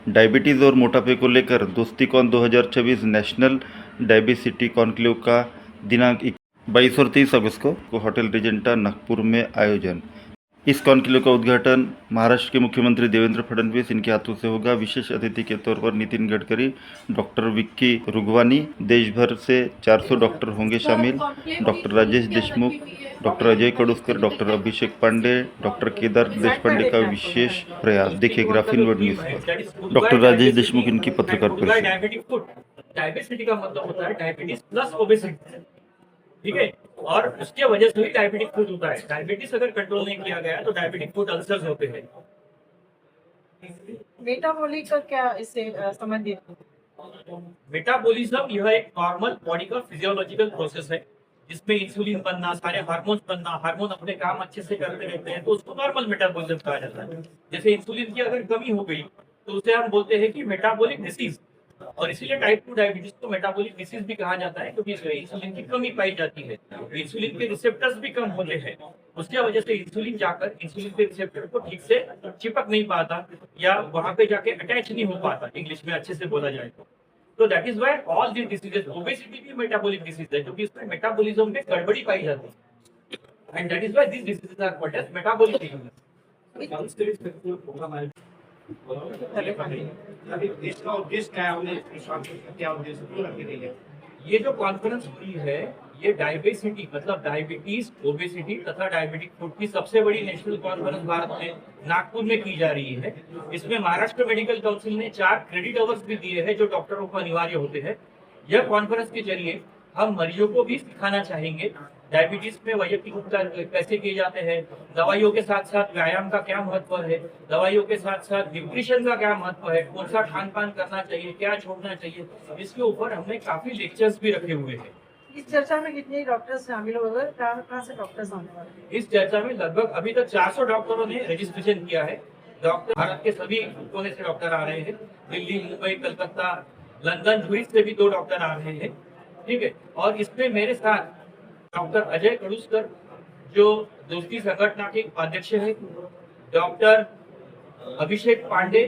Diabetes और मोटापे को लेकर दोस्तीकॉन 2026 नेशनल डायबिसिटी कॉन्क्लेव का दिनांक 22 और 23 अगस्त को होटल रिजेंटा नागपुर में आयोजन। इस कॉन्क्लेव का उद्घाटन महाराष्ट्र के मुख्यमंत्री देवेंद्र फडणवीस इनके हाथों से होगा। विशेष अतिथि के तौर पर नितिन गडकरी, डॉक्टर विक्की रुगवानी, देश भर से 400 डॉक्टर होंगे शामिल। Doctor Rajesh Deshmukh, doctor Ajay Kaduskar, doctor Abhishek Pandey, doctor Kedar Deshpande का विशेष प्रयास। देखिए ग्राफिन वर्ड न्यूज पर डॉक्टर राजेश देशमुख इनकी पत्रकार परिषद। डायबिटिक का मतलब होता है डायबिटीज प्लस ओबेसिटी, ठीक है। और उसके वजह से ही डायबिटिक फूड होता है। डायबिटीज अगर कंट्रोल नहीं किया गया तो डायबिटिक फूड अल्सर्स होते हैं। मेटाबॉलिक का क्या इससे संबंधित? मेटाबॉलिज्म यह एक नॉर्मल बॉडी का फिजियोलॉजिकल प्रोसेस है जिसमें इंसुलिन बनना, सारे हार्मोन्स बनना, हार्मोन अपने काम अच्छे से करते रहते हैं, तो उसको नॉर्मल मेटाबॉलिज्म कहा जाता है। जैसे इंसुलिन की अगर कमी हो गई तो उसे हम बोलते हैं कि मेटाबॉलिक डिसीज। और इसीलिए टाइप 2 डायबिटीज को मेटाबॉलिक डिसीज भी कहा जाता है, क्योंकि इसमें इंसुलिन की कमी पाई जाती है। इंसुलिन के रिसेप्टर्स भी कम होते हैं, उसकी वजह से इंसुलिन जाकर इंसुलिन के रिसेप्टर को ठीक से चिपक नहीं पाता या वहां पे जाके अटैच नहीं हो पाता, इंग्लिश में अच्छे से बोला जाए तो that is why all this diseases, obesity भी मेटाबॉलिक डिसीज है क्योंकि इसमें मेटाबॉलिज्म में गड़बड़ी पाई जाती है, and that is why this diseases are called as metabolic diseases. ये जो कॉन्फ्रेंस हुई है ये डायबिसिटी मतलब डायबिटीज, ओबेसिटी तथा डायबिटिक फूड की सबसे बड़ी नेशनल कॉन्फ्रेंस भारत में नागपुर में की जा रही है। इसमें महाराष्ट्र मेडिकल काउंसिल ने 4 क्रेडिट अवर्स भी दिए हैं जो डॉक्टरों को अनिवार्य होते हैं। यह कॉन्फ्रेंस के जरिए हम मरीजों को भी सिखाना चाहेंगे डायबिटीज में वैयक्तिक उपचार कैसे किए जाते हैं, दवाइयों के साथ साथ व्यायाम का क्या महत्व है, दवाइयों के साथ साथ न्यूट्रिशन का क्या महत्व है, कौन सा खान पान करना चाहिए, क्या छोड़ना चाहिए, इसके ऊपर हमने काफी लेक्चर्स भी रखे हुए हैं। इस चर्चा में कितने डॉक्टर्स शामिल होंगे? कहाँ से डॉक्टर्स आने वाले हैं? इस चर्चा में लगभग अभी तक 400 डॉक्टरों ने रजिस्ट्रेशन किया है। डॉक्टर भारत के सभी कोने से डॉक्टर आ रहे हैं, दिल्ली, मुंबई, कलकत्ता, लंदन, जुरिच से भी 2 डॉक्टर आ रहे हैं, ठीक है। और इसमें मेरे साथ डॉक्टर अजय कडुस्कर जो दोस्ती संगठन के अध्यक्ष है, डॉक्टर अभिषेक पांडे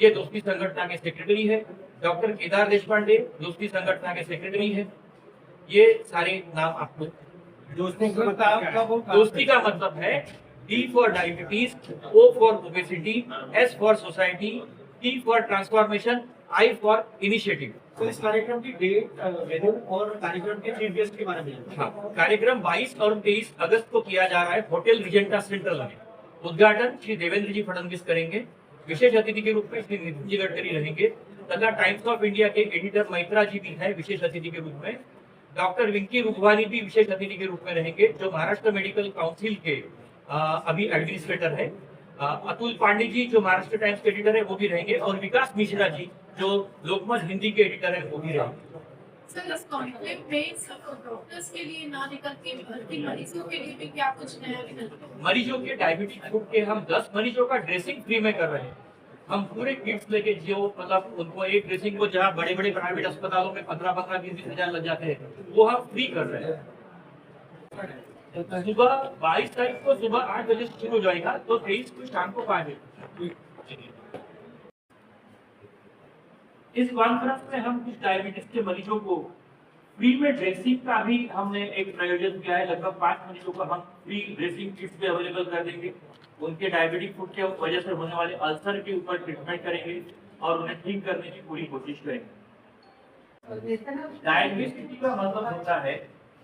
ये दोस्ती संगठन के सेक्रेटरी है, डॉक्टर केदार देशपांडे दोस्ती संगठन के सेक्रेटरी है। ये सारे नाम आपको दोस्ती का मतलब है D for diabetes, O for obesity, S for society, T for transformation, I for initiative. तो इस कार्यक्रम की डेट, वेन्यू और कार्यक्रम के चीफ गेस्ट के बारे में? हाँ, कार्यक्रम 22 और 23 अगस्त को किया जा रहा है होटल रिजेंटा सेंट्रल में। उद्घाटन श्री देवेंद्र जी फडणवीस करेंगे, विशेष अतिथि के रूप में श्री नितिन जी गडकरी रहेंगे तथा टाइम्स ऑफ इंडिया के एडिटर मैत्रा जी भी है विशेष अतिथि के रूप में। डॉक्टर विक्की रुगवानी भी विशेष अतिथि के रूप में रहेंगे जो महाराष्ट्र मेडिकल काउंसिल के अभी एडमिनिस्ट्रेटर है। अतुल पांडे जी जो महाराष्ट्र टाइम्स के एडिटर है वो भी रहेंगे, और विकास मिश्रा जी जो लोकमत हिंदी के एडिटर है वो भी रहेंगे। सर, इस कॉन्क्लेव में सिर्फ डॉक्टर्स के लिए ना निकल के बल्कि मरीजों के लिए भी क्या कुछ नया निकल के? मरीजों के डायबिटिक फूड के हम 10 मरीजों का ड्रेसिंग फ्री में कर रहे हैं। हम पूरे किट्स लेके जो मतलब उनको एक ड्रेसिंग को जहाँ बड़े बड़े प्राइवेट अस्पतालों में 15-15, 20-20 हजार लग जाते हैं वो हम फ्री कर रहे हैं। सुबह 22 तारीख को सुबह 8 बजे से शुरू हो जाएगा तो 23 को शाम को 5 बजे। इस कॉन्फ्रेंस में हम कुछ डायबिटीज के मरीजों को फ्री में ड्रेसिंग का भी हमने एक प्रयोजन किया है। लगभग 5 मरीजों को हम फ्री ड्रेसिंग किट्स भी अवेलेबल कर देंगे। उनके डायबिटिक फूड के वजह से होने वाले अल्सर के ऊपर ट्रीटमेंट करेंगे और उन्हें ठीक करने की पूरी कोशिश करेंगे। डायबिटिस का मतलब होता है,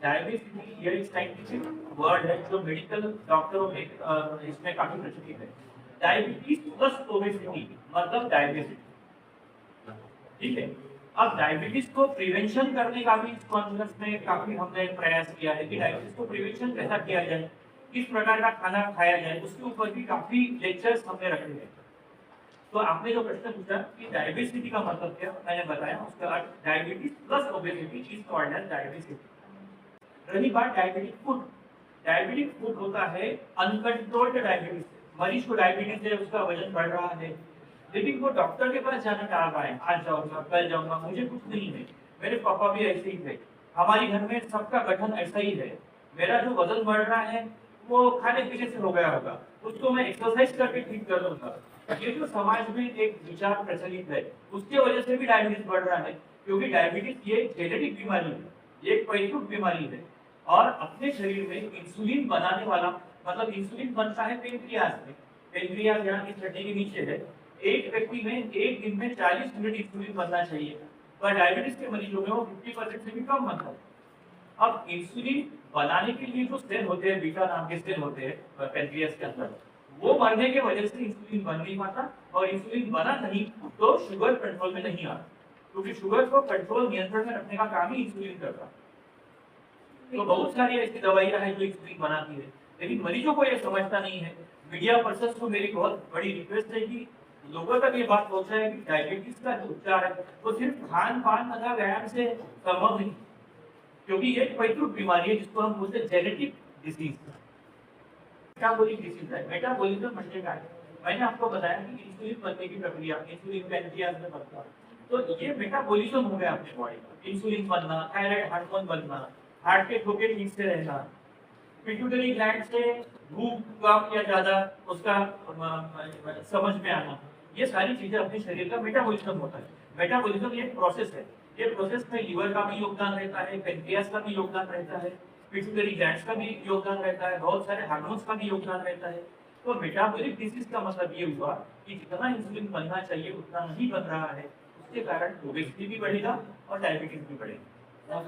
डायबिटिस ये एक साइंटिफिक वर्ड है जो मेडिकल डॉक्टरों में इसमें काफी प्रचलित है। डायबिटीज प्लस ओबेसिटी मतलब डायबिटिस, ठीक है। अब डायबिटीज को प्रिवेंशन करने का भी इस कॉन्फ्रेंस में काफी हमने प्रयास किया है कि डायबिटीज को प्रिवेंशन कैसा किया जाए, किस प्रकार का खाना खाया जाए, उसके ऊपर भी काफी लेक्चर्स हमने रखे हैं। तो आपने जो प्रश्न पूछा कि डायबिसिटी का मतलब क्या, मैंने बताया उसका अर्थ diabetes plus obesity is called as diabesity. रही बात डायबिटिक फूड, डायबिटिक फूड होता है अनकंट्रोल्ड डायबिटीज। मरीज को डायबिटीज है, उसका वजन बढ़ रहा है, लेकिन वो डॉक्टर के पास जाना टाल रहा है, आज जाऊंगा कल जाऊंगा, मुझे कुछ नहीं है, मेरे पापा भी ऐसे ही थे, हमारी घर में सबका गठन ऐसा ही है, मेरा जो वजन बढ़ रहा है वो खाने पीने से हो गया होगा, उसको मैं एक्सरसाइज करके ठीक कर लूंगा। ये जो समाज में एक विचार प्रचलित है उसके वजह से भी डायबिटीज बढ़ रहा है, क्योंकि डायबिटीज ये जेनेटिक बीमारी है, ये एक पैतृक बीमारी है। और अपने शरीर में इंसुलिन बनाने वाला, मतलब इंसुलिन बनता है पेनक्रियाज में, पेनक्रियाज यहाँ की हड्डी के नीचे है। एक व्यक्ति में एक दिन में 40 यूनिट इंसुलिन बनना चाहिए, पर डायबिटीज के मरीजों में वो 50% से भी कम बनता है। अब इंसुलिन बनाने के लिए जो सेल होते हैं, बीटा नाम के सेल होते हैं पेनक्रियाज के अंदर, वो मरने के वजह से इंसुलिन बन नहीं पाता, और इंसुलिन बना नहीं तो शुगर कंट्रोल में नहीं आता, क्योंकि शुगर को कंट्रोल नियंत्रण में रखने का काम ही इंसुलिन करता है। तो बहुत सारी ऐसी दवाइयां हैं जो इंसुलिन बनाती है, लेकिन मरीजों को ये समझता नहीं है। मीडिया पर्सन को मेरी बहुत बड़ी रिक्वेस्ट है कि लोगों तक ये बात पहुंचाए कि डायबिटीज का जो उपचार है वो सिर्फ खान पान तथा व्यायाम से संभव नहीं, क्योंकि ये एक पैतृक बीमारी है जिसको हम बोलते हैं जेनेटिक डिसीज, मेटाबॉलिक डिसीज है। मेटाबॉलिज्म बनने का है, मैंने आपको बताया कि इंसुलिन बनने की प्रक्रिया इंसुलिन पेनक्रियाज में बनता है, तो ये मेटाबॉलिज्म हो गया अपने बॉडी का। इंसुलिन बनना, थायराइड हार्मोन बनना, हार्ट के ठोके ठीक से रहना, पिट्यूटरी ग्लैंड से भूख कम या ज्यादा उसका समझ में आना, ये सारी चीजें अपने शरीर का मेटाबॉलिज्म होता है। मेटाबॉलिज्म ये प्रोसेस है, ये प्रोसेस में लीवर का भी योगदान रहता है, पेनक्रियाज का भी योगदान रहता है, पिट्यूटरी ग्लैंड्स का भी योगदान रहता है, बहुत सारे हार्मोन्स का भी योगदान रहता है। तो मेटाबॉलिक डिसीज का मतलब ये हुआ कि जितना इंसुलिन बनना चाहिए उतना नहीं बन रहा है, उसके कारण ओबेसिटी भी बढ़ेगा और डायबिटीज भी बढ़ेगा।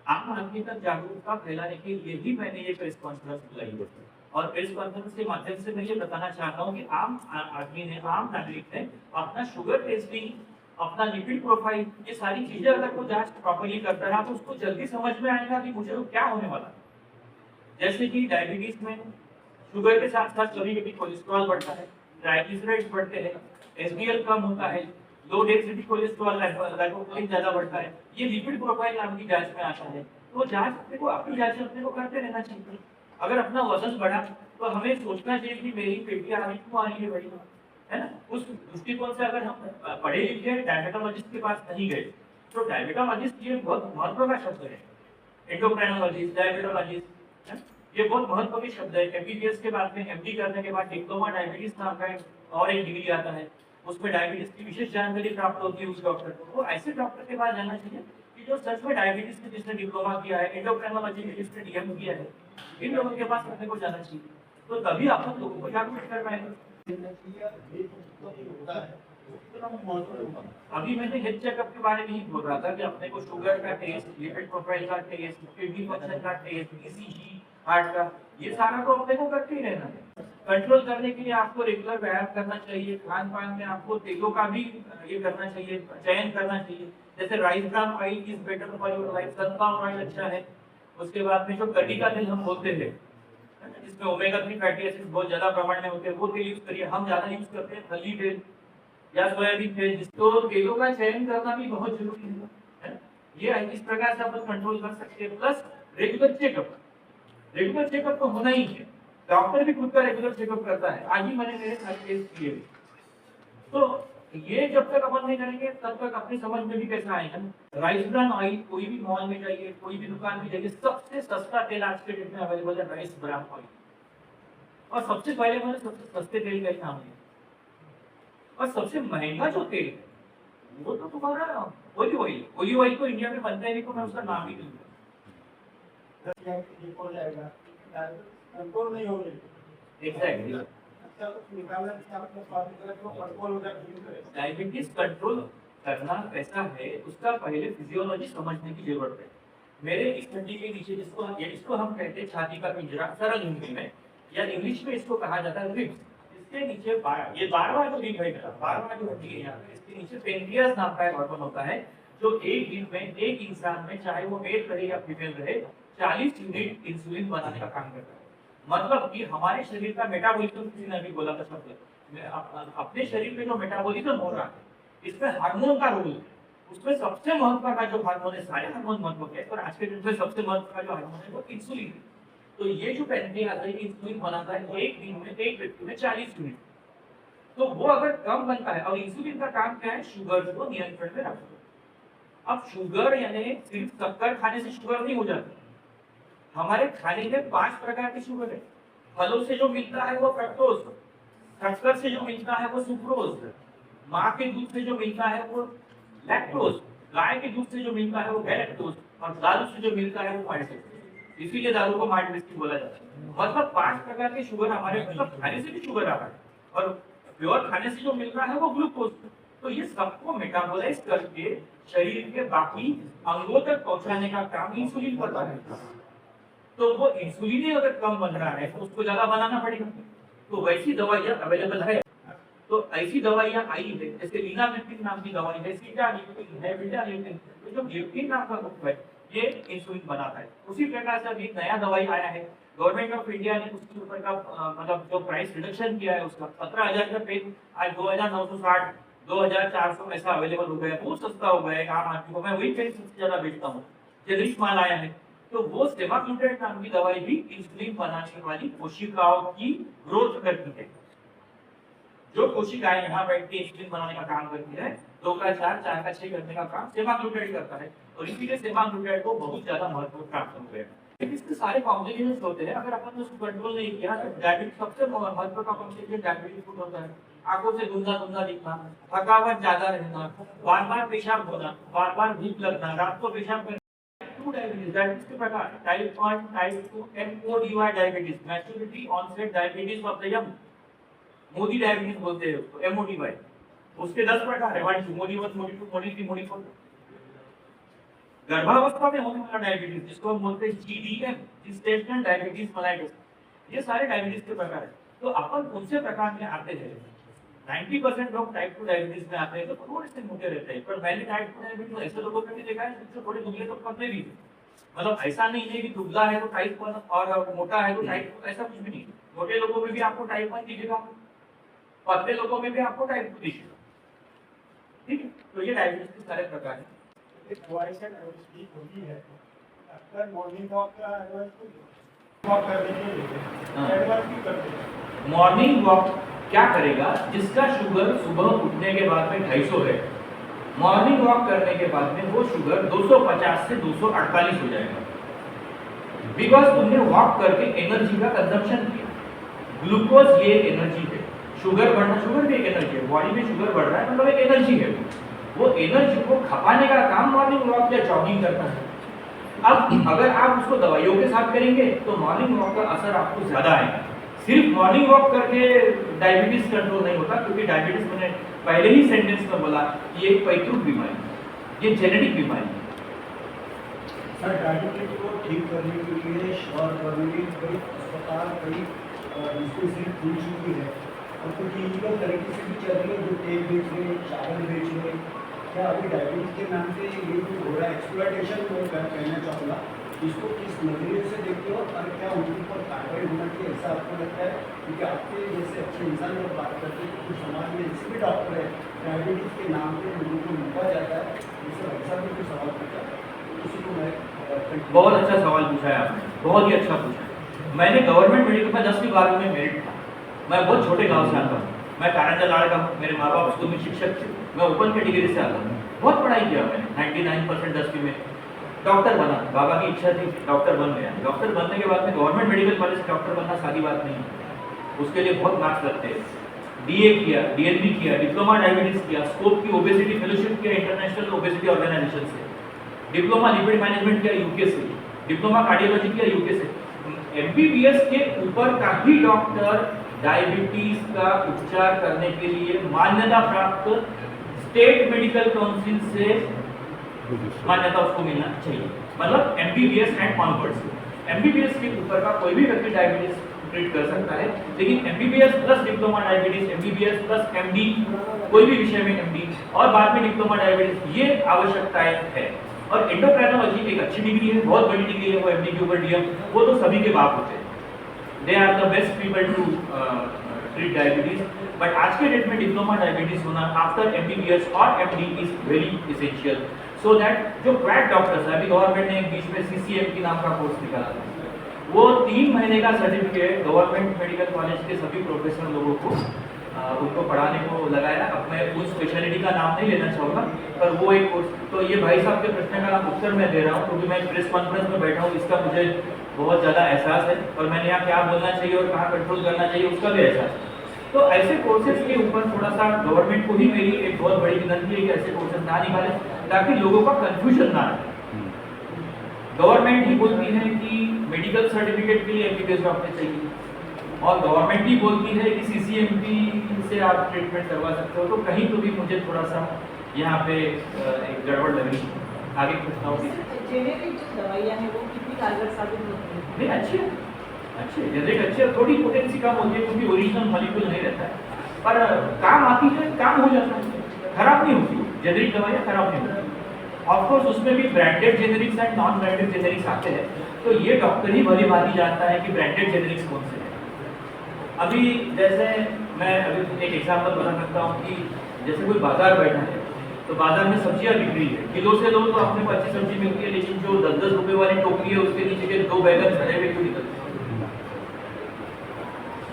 आम आदमी तक जागरूकता फैलाने के लिए ही मैंने ये प्रेस कॉन्फ्रेंस बुलाई है, और प्रेस कॉन्फ्रेंस के माध्यम से मैं ये बताना चाहता हूँ कि आम आदमी ने, आम नागरिक ने अपना शुगर टेस्टिंग, अपना लिपिड प्रोफाइल, ये सारी चीजें अगर वो जांच प्रॉपर्ली करता रहा तो उसको जल्दी समझ में आएगा कि मुझे क्या होने वाला है। जैसे कि डायबिटीज में शुगर के साथ साथ कभी कभी कोलेस्ट्रॉल बढ़ता है, ट्राइग्लिसराइड्स बढ़ते हैं, एसडीएल कम होता है, लो डेंसिटी कोलेस्ट्रॉल लाइपोप्रोटीन ज्यादा बढ़ता है, ये लिपिड प्रोफाइल नाम की जांच में आता है। तो जांच अपने को, अपनी जांच अपने को करते रहना चाहिए। अगर अपना वजन बढ़ा तो हमें सोचना चाहिए कि मेरी पेटियां क्यों आ रही है बड़ी, है ना। उस दृष्टिकोण से अगर हम पढ़े लिखे डायबिटोलॉजिस्ट के पास नहीं गए, तो डायबिटोलॉजिस्ट ये बहुत महत्व का शब्द है, एंडोक्राइनोलॉजिस्ट, डायबिटोलॉजिस्ट, ये बहुत महत्व के शब्द है। एमबीबीएस के बाद में एमडी करने के बाद डिप्लोमा डायबिटीज नाम का और एक डिग्री आता है, उसमें डायबिटीज की विशेष जानकारी प्राप्त होती है उस डॉक्टर को। तो ऐसे डॉक्टर के पास जाना चाहिए कि जो सच में डायबिटीज में जिसने डिप्लोमा किया है, एंडोक्राइनोलॉजी में जिसने डीएम किया है, इन लोगों के पास अपने को जाना चाहिए। तो तभी आप लोगों को जागरूक कर पाएंगे। अभी मैंने हेल्थ चेकअप के बारे में ही बोल रहा था कि अपने को शुगर का टेस्ट, लिपिड प्रोफाइल का टेस्ट, किडनी फंक्शन का टेस्ट, ईसीजी, हार्ट का, ये सारा तो अपने को करते ही रहना है। कंट्रोल करने के लिए आपको रेगुलर व्यायाम करना चाहिए, खान पान में आपको तेलों का भी ये करना चाहिए, चयन करना चाहिए। जैसे rice bran oil is better for your life, sunflower oil अच्छा है। उसके बाद में जो कड़ी का तेल हम बोलते हैं, जिसमें ओमेगा 3 फैटी एसिड बहुत ज्यादा प्रमाण में होते हैं, वो तेल यूज करिए। हम ज्यादा यूज करते हैं फली तेल या सोयाबीन तेल, जिसको तेलों का चयन करना भी बहुत जरूरी है। ये इस प्रकार से आप कंट्रोल कर सकते हैं। Plus regular checkup, regular checkup तो होना ही है, डॉक्टर भी खुद का रेगुलर चेकअप करता है। आज ही मैंने मेरे साथ केस किए। तो ये जब तक अपन नहीं करेंगे तब तक अपनी समझ में भी कैसा आएगा। राइस ब्रान ऑयल कोई भी मॉल में जाइए, कोई भी दुकान में जाइए, सबसे सस्ता तेल आज के डेट में अवेलेबल है राइस ब्रान ऑयल। और सबसे पहले मैंने सबसे सस्ते तेल का ही नाम लिया, और सबसे महंगा जो तेल है वो तो तुम्हारा ओलिव ऑयल। ओलिव ऑयल को इंडिया में बनता है नहीं, तो मैं उसका नाम ही दूंगा। कंट्रोल नहीं हो रही। एग्जैक्टली, डायबिटीज कंट्रोल करना कैसा है उसका पहले फिजियोलॉजी समझने की जरूरत है। मेरे इस हड्डी के नीचे इसको हम कहते हैं छाती का पिंजरा, सरल हिंदी में, या इंग्लिश में इसको कहा जाता है रिब्स। इसके नीचे ये 12वां जो रिब है, 12वां जो हड्डी है यहाँ पे, इसके नीचे पेनक्रियास नाम का एक हार्मोन होता है, जो एक दिन में एक इंसान में, चाहे वो मेल रहे या फीमेल रहे, 40 यूनिट इंसुलिन बनाने का काम करता है। मतलब कि हमारे शरीर का मेटाबॉलिज्म, किसी ने अभी बोला था शब्द, अपने शरीर में जो मेटाबॉलिज्म हो रहा है इसमें हार्मोन का रोल है। उसमें सबसे महत्व का जो हार्मोन है, सारे हार्मोन महत्व के, पर आज के दिन में सबसे महत्व का जो हार्मोन है वो इंसुलिन है। तो ये जो पेनक्रियास है, इंसुलिन बनाता है एक दिन में एक व्यक्ति में 40 यूनिट। तो वो अगर कम बनता है, और इंसुलिन का काम क्या है, शुगर को नियंत्रण में रखना। अब शुगर यानी सिर्फ शक्कर खाने से शुगर नहीं हो जाती। हमारे खाने में 5 प्रकार की शुगर है। फलों से जो मिलता है वो फ्रक्टोज, शक्कर से जो मिलता है वो सुक्रोज, माँ के दूध से जो मिलता है वो लैक्टोज, गाय के दूध से जो मिलता है वो गैलेक्टोज, और दारू से जो मिलता है वो माल्टोज। इसीलिए दारू को माल्ट विस्की बोला जाता है। मतलब 5 प्रकार के शुगर हमारे मतलब खाने से भी शुगर आ रहा है, और प्योर खाने से जो मिल रहा है वो ग्लूकोज। तो ये सबको मेटाबोलाइज करके शरीर के बाकी अंगों तक पहुंचाने का काम इंसुलिन करता है। तो वो इंसुलिन ही अगर कम बन रहा है तो उसको ज्यादा बनाना पड़ेगा। तो वैसी दवाइयाँ अवेलेबल है। तो ऐसी दवाइयाँ आई है, जैसे लीनाग्लिप्टिन नाम की दवाई है, सीटाग्लिप्टिन है, बीटाग्लिप्टिन, तो जो ग्लिप्टिन नाम का ग्रुप है ये इंसुलिन बनाता है। उसी प्रकार से अभी नया दवाई आया है, गवर्नमेंट ऑफ इंडिया ने उसके ऊपर का मतलब जो प्राइस रिडक्शन किया है उसका 15,000 का पे आज 2,960 2,400 ऐसा अवेलेबल हो गया, बहुत सस्ता हो गया है आम आदमी को। मैं वही कहीं सबसे ज्यादा बेचता हूँ। जेनरिक माल आया है, तो वो सेमाग्लूटाइड नाम की दवाई भी इंसुलिन बनाने वाली कोशिकाओं की ग्रोथ करती है। जो कोशिकाएं यहाँ बैठ के इंसुलिन बनाने का काम करती है, 2 का 4 4 का 6 करने का काम सेमाग्लूटाइड करता है, और इसीलिए सेमाग्लूटाइड को बहुत ज्यादा महत्व प्राप्त हो गया है। इसके सारे कॉम्प्लिकेशंस होते हैं, अगर अपन उसको कंट्रोल नहीं किया तो डायबिटीज सबसे महत्व का कॉम्प्लिकेशन डायबिटीज फूड होता है। आंखों से धुंधला धुंधला दिखना, थकावट ज्यादा रहना, बार-बार पेशाब होना, बार-बार भूख लगना, रात को पेशाब करना। डायबिटीज के प्रकार type 1, type 2, MODY diabetes, maturity onset diabetes of the young, MODY diabetes बोलते हैं उसको, MODY। उसके 10 प्रकार है, मोदी 1, मोदी 2, मोदी 3, मोदी 4। गर्भावस्था में होने वाला डायबिटीज जिसको हम बोलते हैं GDM, जेस्टेशनल डायबिटीज मेलाइटस, ये सारे डायबिटीज के प्रकार है। तो अपन उनसे प्रकार में आते हैं। 90% लोग टाइप 2 डायबिटीज में आते हैं तो थोड़े से मोटे रहते हैं, पर मैंने टाइप 2 डायबिटीज ऐसे लोगों में भी देखा है जिससे थोड़े दुबले तो पतले भी। मतलब ऐसा नहीं है कि दुबला है तो टाइप 1 और मोटा है तो टाइप 2, ऐसा कुछ भी नहीं। मोटे लोगों में भी आपको टाइप 1 दिखेगा, पतले लोगों में भी आपको टाइप 2 दिखेगा। ठीक है, तो ये डायबिटीज के सारे प्रकार हैं। होती है अक्सर मॉर्निंग वॉक का वॉक करने के लिए एडवांस भी करते हैं। मॉर्निंग वॉक क्या करेगा? जिसका शुगर सुबह उठने के बाद में 250 है, मॉर्निंग वॉक करने के बाद में वो शुगर 250 से 248 हो जाएगा, बिकॉज तुमने वॉक करके एनर्जी का कंजम्पशन किया। ग्लूकोज ये एनर्जी है, शुगर बढ़ना, शुगर भी एक एनर्जी है, बॉडी में शुगर बढ़ रहा है मतलब एक एनर्जी है। वो एनर्जी को खपाने का काम मॉर्निंग वॉक या जॉगिंग करता है। अब अगर आप उसको दवाइयों के साथ करेंगे तो मॉर्निंग वॉक का असर आपको ज्यादा आएगा। सिर्फ मॉर्निंग वॉक करके डायबिटीज कंट्रोल नहीं होता, क्योंकि डायबिटीज मैंने पहले ही सेंटेंस में बोला ये एक पैतृक बीमारी है, ये जेनेटिक बीमारी है। सर डायबिटीज को ठीक करने के लिए और गवर्नमेंट कई अस्पताल कई इंस्टीट्यूशन खुल चुकी है, और कुछ इलीगल तरीके से भी चल रही है, जो तेल बेच रहे हैं, चावल बेच रहे हैं। क्या अभी डायबिटीज के नाम से ये जो हो रहा है एक्सप्लॉयटेशन, मैं कहना चाहूँगा, इसको किस नजरिए से देखते हो और क्या उनके ऊपर कार्रवाई होना चाहिए, ऐसा आपको लगता है? क्योंकि आपके जैसे अच्छे इंसान लोग बात करते हैं कि समाज में जैसे भी डॉक्टर है डायबिटीज के नाम पे लोगों को लूटा जाता है, इससे ऐसा भी कोई सवाल पूछा है किसी को? मैं बहुत अच्छा सवाल पूछा है आपने, बहुत ही अच्छा पूछा है। मैंने गवर्नमेंट मेडिकल में 10वीं बार में मेरिट था। मैं बहुत छोटे गांव से आता हूँ, मैं कारंजा लाड़ का हूँ, मेरे माँ बाप स्कूल में शिक्षक थे, मैं ओपन कैटेगरी से आता हूँ। बहुत पढ़ाई किया मैंने, 99% 10वीं में डॉक्टर बना, बाबा की इच्छा थी, डॉक्टर बन गया। डॉक्टर बनने के बाद में गवर्नमेंट मेडिकल कॉलेज से डॉक्टर बनना सादी बात नहीं है, उसके लिए बहुत मार्क्स लगते हैं। DA किया, DNB किया, डिप्लोमा डायबिटीज किया, स्कोप की ओबेसिटी फेलोशिप किया इंटरनेशनल ओबेसिटी ऑर्गेनाइजेशन से, डिप्लोमा लिपिड मैनेजमेंट किया UK से, डिप्लोमा कार्डियोलॉजी किया UK से। MBBS के ऊपर का ही डॉक्टर डायबिटीज का उपचार करने के लिए मान्यता प्राप्त स्टेट मेडिकल काउंसिल से मान्यता उसको मिलना चाहिए, मतलब MBBS एंड ऑनवर्ड्स। MBBS के ऊपर का कोई भी व्यक्ति डायबिटीज ट्रीट कर सकता है, लेकिन MBBS plus diploma diabetes, MBBS plus MD, कोई भी विषय में MD और बाद में डिप्लोमा डायबिटीज, ये आवश्यकताएं है। और एंडोक्राइनोलॉजी एक अच्छी डिग्री है, बहुत बड़ी डिग्री है, वो MD के ऊपर DM, वो तो सभी के बाप होते हैं, they are the best people to treat diabetes. But आज के डेट में डिप्लोमा डायबिटीज होना आफ्टर MBBS और MD is very essential, so that जो क्वैक डॉक्टर्स है, अभी गवर्नमेंट ने एक बीच में CCMP नाम का कोर्स निकाला था, वो 3 महीने का सर्टिफिकेट गवर्नमेंट मेडिकल कॉलेज के सभी प्रोफेशनल लोगों को उनको पढ़ाने को लगाया। अब मैं उस स्पेशलिटी का नाम नहीं लेना चाहूँगा, पर वो एक कोर्स, तो ये भाई साहब के प्रश्न का उत्तर मैं दे रहा हूँ क्योंकि मैं प्रेस कॉन्फ्रेंस में बैठा हूँ, इसका मुझे बहुत ज़्यादा एहसास है, और मैंने यहाँ क्या बोलना चाहिए और कहाँ कंट्रोल करना चाहिए उसका भी एहसास है। तो ऐसे कोर्सेज के ऊपर थोड़ा सा गवर्नमेंट को ही मेरी एक बहुत बड़ी विनती है कि ऐसे कोर्सेज ना निकाले ताकि लोगों का कंफ्यूजन ना रहे। गवर्नमेंट ही बोलती है कि मेडिकल सर्टिफिकेट के लिए एमबीबीएस डॉक्टर चाहिए और गवर्नमेंट ही बोलती है कि सीसीएमपी से आप ट्रीटमेंट करवा सकते हो, तो कहीं तो भी मुझे थोड़ा सा यहाँ पे एक गड़बड़ लगी। आगे पूछना होगी। जेनेरिक जो दवाइयाँ हैं वो कितनी कारगर साबित होती है? नहीं अच्छी है, जेनेरिक अच्छी है, थोड़ी पोटेंसी कम होती है क्योंकि ओरिजिनल मॉलिक्यूल नहीं रहता है, पर काम आती है, काम हो जाता है, खराब नहीं होती। जेनेरिक दवाइयाँ खराब नहीं होती। ऑफकोर्स उसमें भी branded generics and non branded generics आते हैं, तो ये डॉक्टर ही भली भांति जानता है कि ब्रांडेड जेनेरिक्स कौन से हैं। अभी जैसे मैं अभी एक एग्जांपल बता सकता हूँ कि जैसे कोई बाजार बैठा है तो बाजार में सब्जियां बिक रही है, किलो से लो तो अपने को अच्छी सब्जी मिलती है, लेकिन जो 10-10 रुपए वाली टोकरी है उसके नीचे के 2 बैगन सड़े हुए क्यों निकलते हैं?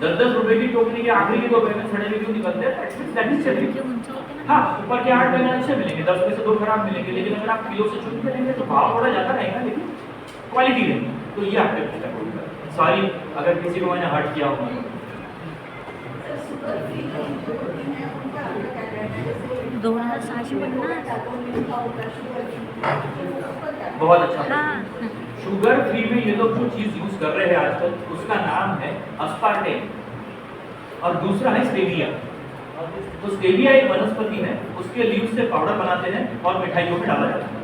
10-10 रुपए की टोकरी के आखिरी के 2 बैगन सड़े हुए क्यों निकलते हैं? हाँ, ऊपर के 8 बैगन अच्छे मिलेंगे, 10 में से 2 खराब मिलेंगे, लेकिन अगर आप किलो से चुन के लेंगे तो भाव थोड़ा ज्यादा रहेगा लेकिन क्वालिटी रहेगी। तो ये आपके पुस्तक होगा। सॉरी अगर किसी को मैंने हर्ट किया होगा। बहुत अच्छा। शुगर फ्री में ये लोग जो चीज यूज कर रहे हैं आजकल उसका नाम है अस्पार्टेम और दूसरा है स्टेविया। तो स्टेविया एक वनस्पति है, उसके लीव्स से पाउडर बनाते हैं और मिठाइयों में डाला जाता है।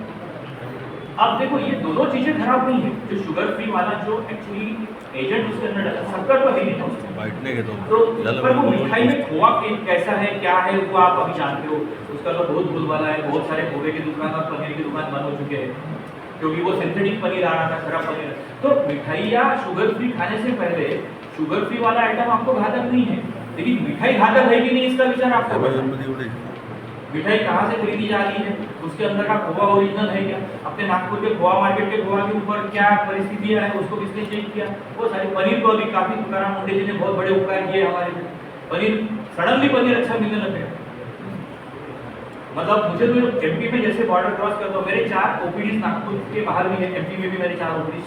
अब देखो ये दोनों चीजें खराब नहीं है, जो शुगर फ्री वाला जो एक्चुअली एजेंट उसके अंदर डाला, शक्कर तो है नहीं उसमें, तो पर वो मिठाई में खोआ कैसा है क्या है वो आप अभी जानते हो। उसका तो बहुत बोलबाला है, बहुत सारे खोए की दुकान और पनीर की दुकान बंद हो चुके हैं क्योंकि वो सिंथेटिक पनीर आ रहा था, खराब पनीर। तो मिठाई या शुगर फ्री खाने से पहले शुगर फ्री वाला आइटम आपको घातक नहीं है, लेकिन मिठाई घातक है कि नहीं इसका विचार आपको। मिठाई कहाँ से खरीदी जा रही है, उसके अंदर का खोआ ओरिजिनल है क्या, अपने नागपुर के खोआ मार्केट के खोआ के ऊपर क्या परिस्थितियां हैं उसको किसने चेक किया। वो सारे पनीर को अभी काफी तुकाराम मुंडे जी ने बहुत बड़े उपाय किए हमारे पनीर, सडनली पनीर अच्छा मिलने लगे। मतलब मुझे तो एमपी में जैसे बॉर्डर क्रॉस करता हूँ, मेरे 4 ओपीडी नागपुर के बाहर भी है, एमपी में भी मेरे 4 ओपीडी